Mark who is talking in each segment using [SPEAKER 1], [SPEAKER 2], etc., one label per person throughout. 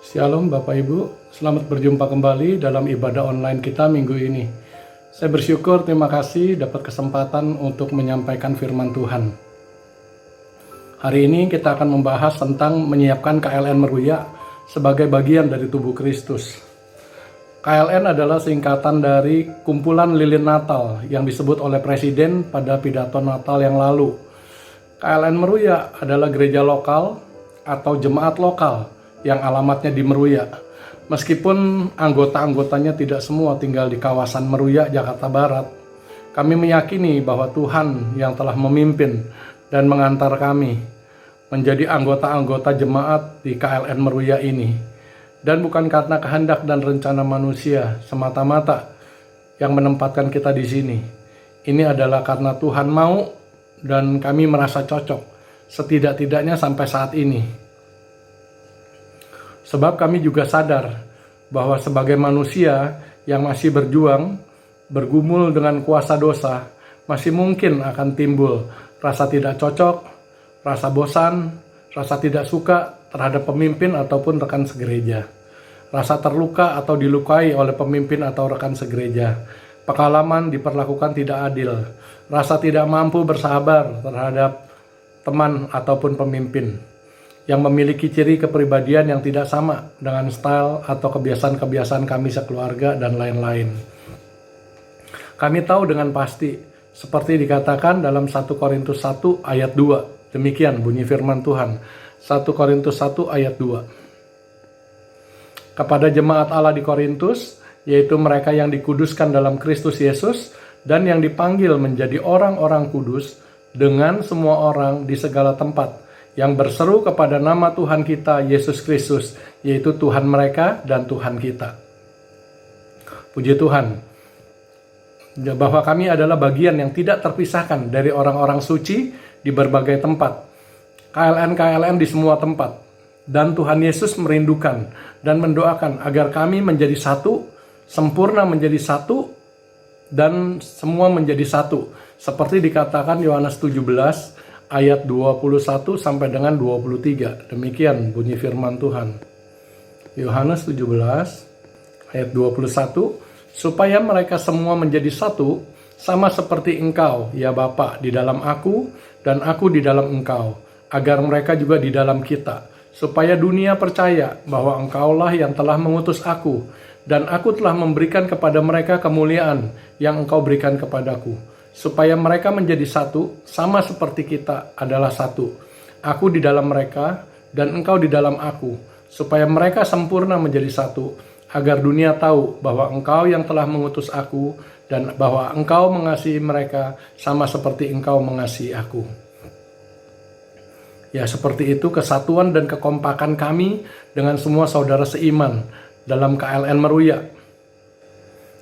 [SPEAKER 1] Shalom Bapak Ibu, selamat berjumpa kembali dalam ibadah online kita minggu ini. Saya bersyukur, terima kasih dapat kesempatan untuk menyampaikan firman Tuhan. Hari ini kita akan membahas tentang menyiapkan KLN Meruya sebagai bagian dari tubuh Kristus. KLN adalah singkatan dari kumpulan lilin Natal yang disebut oleh Presiden pada pidato Natal yang lalu. KLN Meruya adalah gereja lokal atau jemaat lokal yang alamatnya di Meruya. Meskipun anggota-anggotanya tidak semua tinggal di kawasan Meruya, Jakarta Barat, kami meyakini bahwa Tuhan yang telah memimpin dan mengantar kami menjadi anggota-anggota jemaat di KLN Meruya ini. Dan bukan karena kehendak dan rencana manusia semata-mata yang menempatkan kita di sini. Ini adalah karena Tuhan mau dan kami merasa cocok, setidak-tidaknya sampai saat ini. Sebab kami juga sadar bahwa sebagai manusia yang masih berjuang, bergumul dengan kuasa dosa, masih mungkin akan timbul rasa tidak cocok, rasa bosan, rasa tidak suka terhadap pemimpin ataupun rekan segereja. Rasa terluka atau dilukai oleh pemimpin atau rekan segereja. Pengalaman diperlakukan tidak adil. Rasa tidak mampu bersabar terhadap teman ataupun pemimpin yang memiliki ciri kepribadian yang tidak sama dengan style atau kebiasaan-kebiasaan kami sekeluarga dan lain-lain. Kami tahu dengan pasti, seperti dikatakan dalam 1 Korintus 1 ayat 2. Demikian bunyi firman Tuhan. 1 Korintus 1 ayat 2. Kepada jemaat Allah di Korintus, yaitu mereka yang dikuduskan dalam Kristus Yesus dan yang dipanggil menjadi orang-orang kudus dengan semua orang di segala tempat, yang berseru kepada nama Tuhan kita, Yesus Kristus, yaitu Tuhan mereka dan Tuhan kita. Puji Tuhan, bahwa kami adalah bagian yang tidak terpisahkan dari orang-orang suci di berbagai tempat. KLN di semua tempat. Dan Tuhan Yesus merindukan dan mendoakan agar kami menjadi satu, sempurna menjadi satu, dan semua menjadi satu. Seperti dikatakan Yohanes 17, ayat 21 sampai dengan 23. Demikian bunyi firman Tuhan. Yohanes 17 ayat 21, supaya mereka semua menjadi satu, sama seperti Engkau, ya Bapa, di dalam aku dan aku di dalam Engkau, agar mereka juga di dalam kita, supaya dunia percaya bahwa Engkaulah yang telah mengutus aku, dan aku telah memberikan kepada mereka kemuliaan yang Engkau berikan kepadaku, supaya mereka menjadi satu, sama seperti kita adalah satu. Aku di dalam mereka, dan Engkau di dalam aku, supaya mereka sempurna menjadi satu, agar dunia tahu bahwa Engkau yang telah mengutus aku, dan bahwa Engkau mengasihi mereka, sama seperti Engkau mengasihi aku. Ya, seperti itu kesatuan dan kekompakan kami dengan semua saudara seiman dalam KLN Meruya.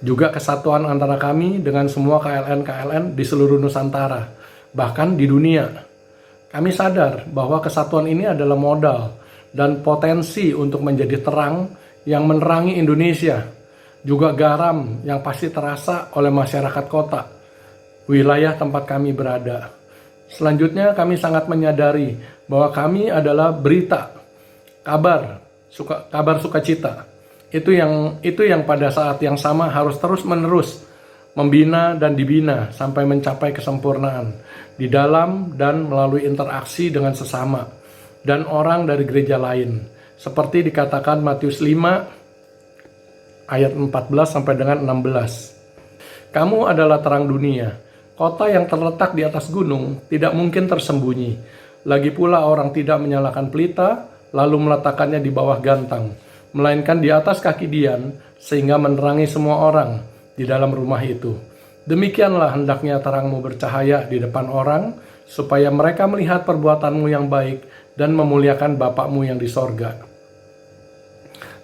[SPEAKER 1] Juga kesatuan antara kami dengan semua KLN di seluruh Nusantara, bahkan di dunia. Kami sadar bahwa kesatuan ini adalah modal dan potensi untuk menjadi terang yang menerangi Indonesia, juga garam yang pasti terasa oleh masyarakat kota, wilayah tempat kami berada. Selanjutnya kami sangat menyadari bahwa kami adalah berita, kabar sukacita. Itu yang pada saat yang sama harus terus-menerus membina dan dibina sampai mencapai kesempurnaan di dalam dan melalui interaksi dengan sesama dan orang dari gereja lain. Seperti dikatakan Matius 5 ayat 14 sampai dengan 16. Kamu adalah terang dunia. Kota yang terletak di atas gunung tidak mungkin tersembunyi. Lagi pula orang tidak menyalakan pelita lalu meletakkannya di bawah gantang, melainkan di atas kaki dian, sehingga menerangi semua orang di dalam rumah itu. Demikianlah hendaknya terangmu bercahaya di depan orang, supaya mereka melihat perbuatanmu yang baik dan memuliakan Bapakmu yang di sorga.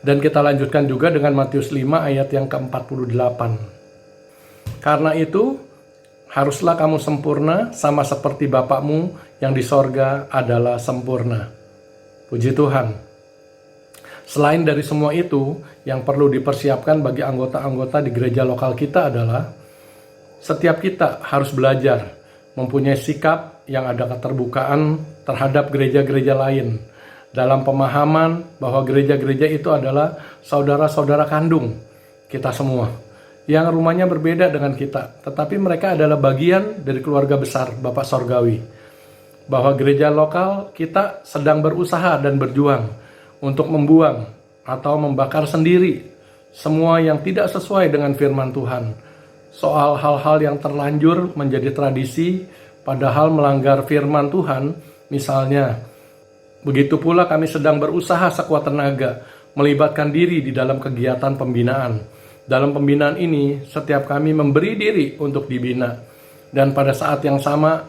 [SPEAKER 1] Dan kita lanjutkan juga dengan Matius 5 ayat yang ke-48. Karena itu, haruslah kamu sempurna sama seperti Bapakmu yang di sorga adalah sempurna. Puji Tuhan. Selain dari semua itu, yang perlu dipersiapkan bagi anggota-anggota di gereja lokal kita adalah setiap kita harus belajar mempunyai sikap yang ada keterbukaan terhadap gereja-gereja lain dalam pemahaman bahwa gereja-gereja itu adalah saudara-saudara kandung kita semua, yang rumahnya berbeda dengan kita, tetapi mereka adalah bagian dari keluarga besar Bapak Sorgawi. Bahwa gereja lokal kita sedang berusaha dan berjuang untuk membuang atau membakar sendiri semua yang tidak sesuai dengan firman Tuhan. Soal hal-hal yang terlanjur menjadi tradisi, padahal melanggar firman Tuhan, misalnya. Begitu pula kami sedang berusaha sekuat tenaga, melibatkan diri di dalam kegiatan pembinaan. Dalam pembinaan ini, setiap kami memberi diri untuk dibina. Dan pada saat yang sama,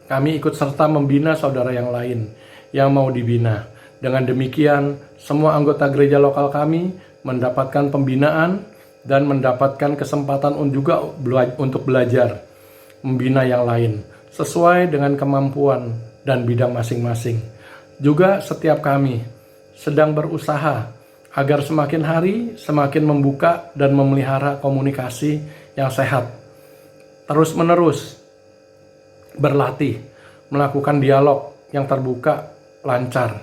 [SPEAKER 1] kami ikut serta membina saudara yang lain yang mau dibina. Dengan demikian, semua anggota gereja lokal kami mendapatkan pembinaan dan mendapatkan kesempatan untuk belajar membina yang lain sesuai dengan kemampuan dan bidang masing-masing. Juga setiap kami sedang berusaha agar semakin hari semakin membuka dan memelihara komunikasi yang sehat. Terus-menerus berlatih melakukan dialog yang terbuka, lancar,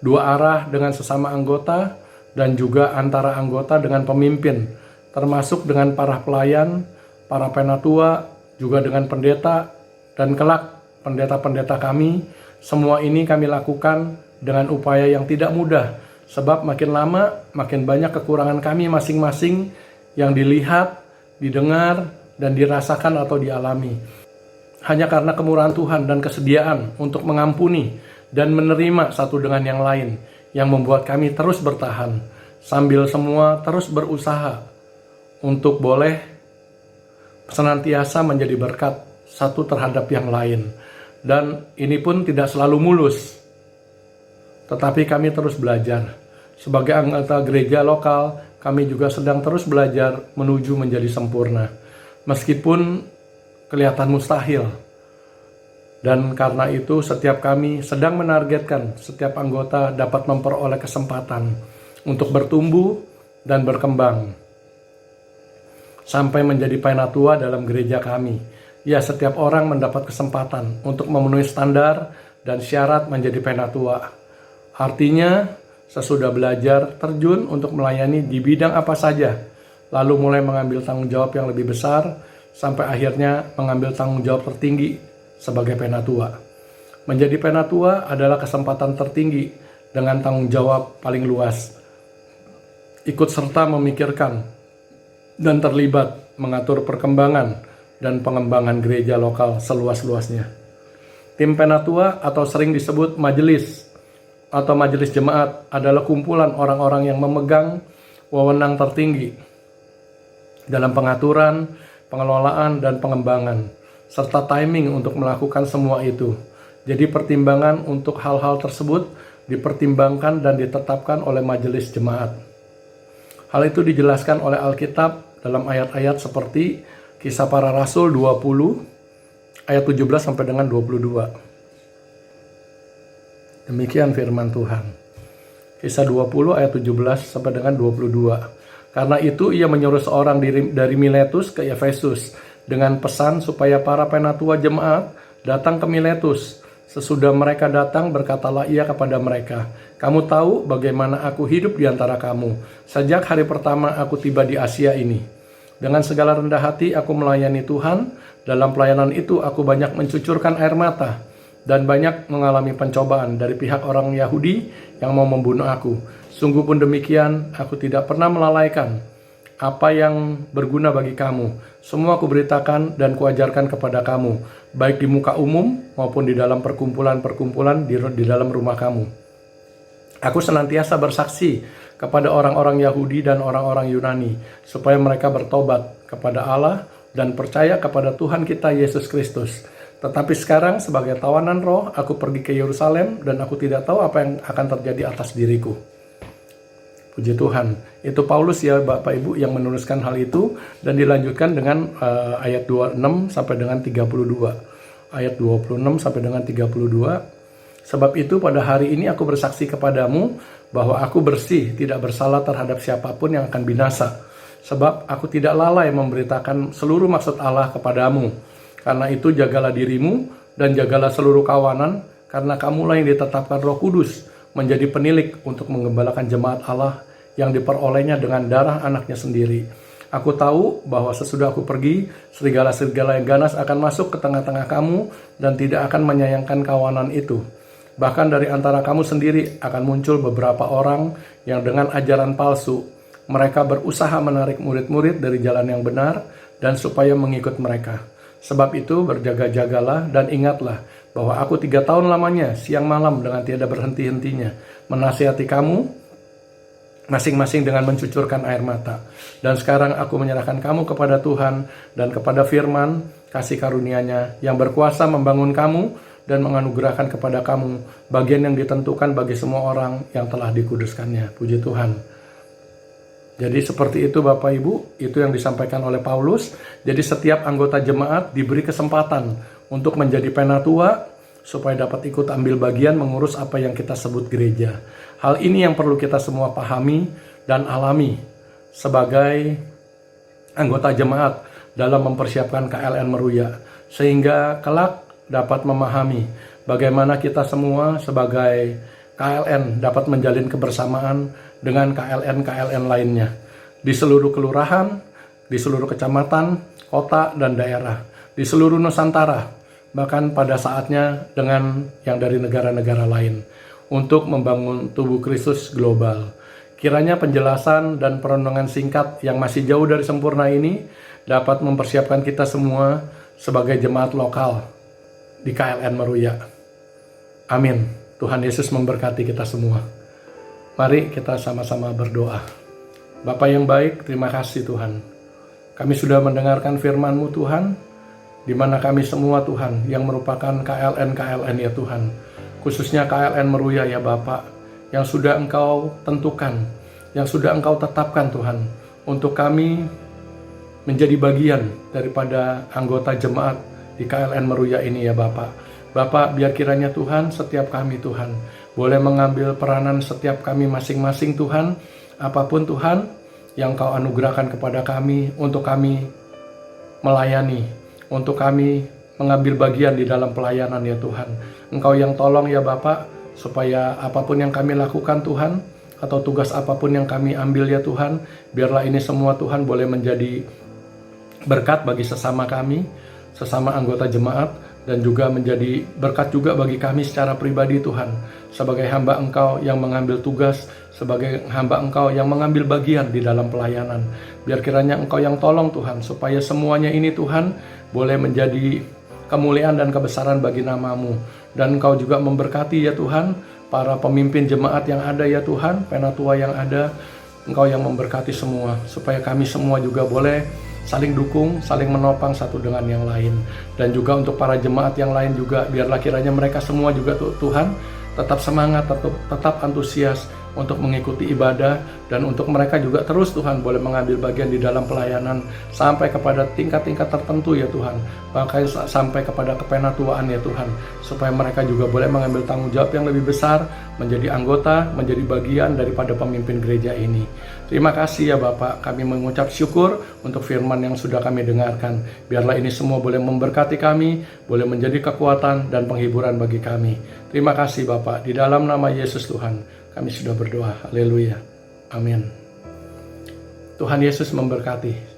[SPEAKER 1] dua arah dengan sesama anggota dan juga antara anggota dengan pemimpin, termasuk dengan para pelayan, para penatua, juga dengan pendeta, dan kelak pendeta-pendeta kami. Semua ini kami lakukan dengan upaya yang tidak mudah, sebab makin lama makin banyak kekurangan kami masing-masing yang dilihat, didengar, dan dirasakan atau dialami. Hanya karena kemurahan Tuhan dan kesediaan untuk mengampuni dan menerima satu dengan yang lain, yang membuat kami terus bertahan, sambil semua terus berusaha untuk boleh senantiasa menjadi berkat satu terhadap yang lain. Dan ini pun tidak selalu mulus, tetapi kami terus belajar. Sebagai anggota gereja lokal, kami juga sedang terus belajar menuju menjadi sempurna, meskipun kelihatan mustahil. Dan karena itu setiap kami sedang menargetkan setiap anggota dapat memperoleh kesempatan untuk bertumbuh dan berkembang sampai menjadi penatua dalam gereja kami. Ya, setiap orang mendapat kesempatan untuk memenuhi standar dan syarat menjadi penatua. Artinya, sesudah belajar terjun untuk melayani di bidang apa saja, lalu mulai mengambil tanggung jawab yang lebih besar, sampai akhirnya mengambil tanggung jawab tertinggi sebagai penatua. Menjadi penatua adalah kesempatan tertinggi dengan tanggung jawab paling luas. Ikut serta memikirkan dan terlibat mengatur perkembangan dan pengembangan gereja lokal seluas-luasnya. Tim penatua atau sering disebut majelis atau majelis jemaat adalah kumpulan orang-orang yang memegang wewenang tertinggi dalam pengaturan, pengelolaan, dan pengembangan, serta timing untuk melakukan semua itu. Jadi pertimbangan untuk hal-hal tersebut dipertimbangkan dan ditetapkan oleh majelis jemaat. Hal itu dijelaskan oleh Alkitab dalam ayat-ayat seperti Kisah Para Rasul 20 ayat 17 sampai dengan 22. Demikian firman Tuhan. Kisah 20 ayat 17 sampai dengan 22. Karena itu ia menyuruh seorang dari Miletus ke Efesus dengan pesan supaya para penatua jemaat datang ke Miletus. Sesudah mereka datang, berkatalah ia kepada mereka, "Kamu tahu bagaimana aku hidup di antara kamu sejak hari pertama aku tiba di Asia ini. Dengan segala rendah hati aku melayani Tuhan. Dalam pelayanan itu aku banyak mencucurkan air mata dan banyak mengalami pencobaan dari pihak orang Yahudi yang mau membunuh aku. Sungguh pun demikian, aku tidak pernah melalaikan apa yang berguna bagi kamu. Semua kuberitakan dan kuajarkan kepada kamu, baik di muka umum maupun di dalam perkumpulan-perkumpulan di dalam rumah kamu. Aku senantiasa bersaksi kepada orang-orang Yahudi dan orang-orang Yunani, supaya mereka bertobat kepada Allah dan percaya kepada Tuhan kita Yesus Kristus. Tetapi sekarang sebagai tawanan roh, aku pergi ke Yerusalem dan aku tidak tahu apa yang akan terjadi atas diriku." Puji Tuhan. Itu Paulus ya Bapak Ibu yang menuliskan hal itu, dan dilanjutkan dengan ayat 26 sampai dengan 32. Ayat 26 sampai dengan 32. "Sebab itu pada hari ini aku bersaksi kepadamu bahwa aku bersih, tidak bersalah terhadap siapapun yang akan binasa. Sebab aku tidak lalai memberitakan seluruh maksud Allah kepadamu. Karena itu jagalah dirimu dan jagalah seluruh kawanan, karena kamulah yang ditetapkan Roh Kudus menjadi penilik untuk menggembalakan jemaat Allah yang diperolehnya dengan darah anaknya sendiri. Aku tahu bahwa sesudah aku pergi, serigala-serigala yang ganas akan masuk ke tengah-tengah kamu dan tidak akan menyayangkan kawanan itu. Bahkan dari antara kamu sendiri akan muncul beberapa orang yang dengan ajaran palsu. Mereka berusaha menarik murid-murid dari jalan yang benar dan supaya mengikut mereka. Sebab itu berjaga-jagalah dan ingatlah bahwa aku 3 tahun lamanya siang malam dengan tiada berhenti-hentinya menasihati kamu masing-masing dengan mencucurkan air mata. Dan sekarang aku menyerahkan kamu kepada Tuhan dan kepada firman kasih karunia-Nya yang berkuasa membangun kamu dan menganugerahkan kepada kamu bagian yang ditentukan bagi semua orang yang telah dikuduskannya. Puji Tuhan. Jadi seperti itu Bapak Ibu, itu yang disampaikan oleh Paulus. Jadi setiap anggota jemaat diberi kesempatan untuk menjadi penatua supaya dapat ikut ambil bagian mengurus apa yang kita sebut gereja. Hal ini yang perlu kita semua pahami dan alami sebagai anggota jemaat dalam mempersiapkan KLN Meruya, sehingga kelak dapat memahami bagaimana kita semua sebagai KLN dapat menjalin kebersamaan dengan KLN-KLN lainnya di seluruh kelurahan, di seluruh kecamatan, kota, dan daerah, di seluruh Nusantara, bahkan pada saatnya dengan yang dari negara-negara lain, untuk membangun tubuh Kristus global. Kiranya penjelasan dan perenungan singkat yang masih jauh dari sempurna ini dapat mempersiapkan kita semua sebagai jemaat lokal di KLN Meruya. Amin. Tuhan Yesus memberkati kita semua. Mari kita sama-sama berdoa. Bapa yang baik, terima kasih Tuhan. Kami sudah mendengarkan firman-Mu Tuhan, di mana kami semua Tuhan yang merupakan KLN-KLN ya Tuhan. Khususnya KLN Meruya ya Bapak, yang sudah Engkau tentukan, yang sudah Engkau tetapkan Tuhan, untuk kami menjadi bagian daripada anggota jemaat di KLN Meruya ini ya Bapak. Bapak, biar kiranya Tuhan, setiap kami Tuhan, boleh mengambil peranan setiap kami masing-masing Tuhan, apapun Tuhan, yang Kau anugerahkan kepada kami, untuk kami melayani, untuk kami mengambil bagian di dalam pelayanan ya Tuhan. Engkau yang tolong ya Bapak, supaya apapun yang kami lakukan Tuhan, atau tugas apapun yang kami ambil ya Tuhan, biarlah ini semua Tuhan boleh menjadi berkat bagi sesama kami, sesama anggota jemaat, dan juga menjadi berkat juga bagi kami secara pribadi Tuhan, sebagai hamba Engkau yang mengambil tugas, sebagai hamba Engkau yang mengambil bagian di dalam pelayanan. Biar kiranya Engkau yang tolong Tuhan, supaya semuanya ini Tuhan boleh menjadi kemuliaan dan kebesaran bagi nama-Mu. Dan Engkau juga memberkati ya Tuhan para pemimpin jemaat yang ada ya Tuhan, penatua yang ada. Engkau yang memberkati semua, supaya kami semua juga boleh saling dukung, saling menopang satu dengan yang lain. Dan juga untuk para jemaat yang lain juga, biarlah kiranya mereka semua juga Tuhan tetap semangat, tetap antusias untuk mengikuti ibadah, dan untuk mereka juga terus Tuhan boleh mengambil bagian di dalam pelayanan sampai kepada tingkat-tingkat tertentu ya Tuhan, bahkan sampai kepada kepenatuaan ya Tuhan, supaya mereka juga boleh mengambil tanggung jawab yang lebih besar, menjadi anggota, menjadi bagian daripada pemimpin gereja ini. Terima kasih ya Bapak, kami mengucap syukur untuk firman yang sudah kami dengarkan. Biarlah ini semua boleh memberkati kami, boleh menjadi kekuatan dan penghiburan bagi kami. Terima kasih Bapak, di dalam nama Yesus Tuhan kami sudah berdoa. Haleluya. Amin. Tuhan Yesus memberkati.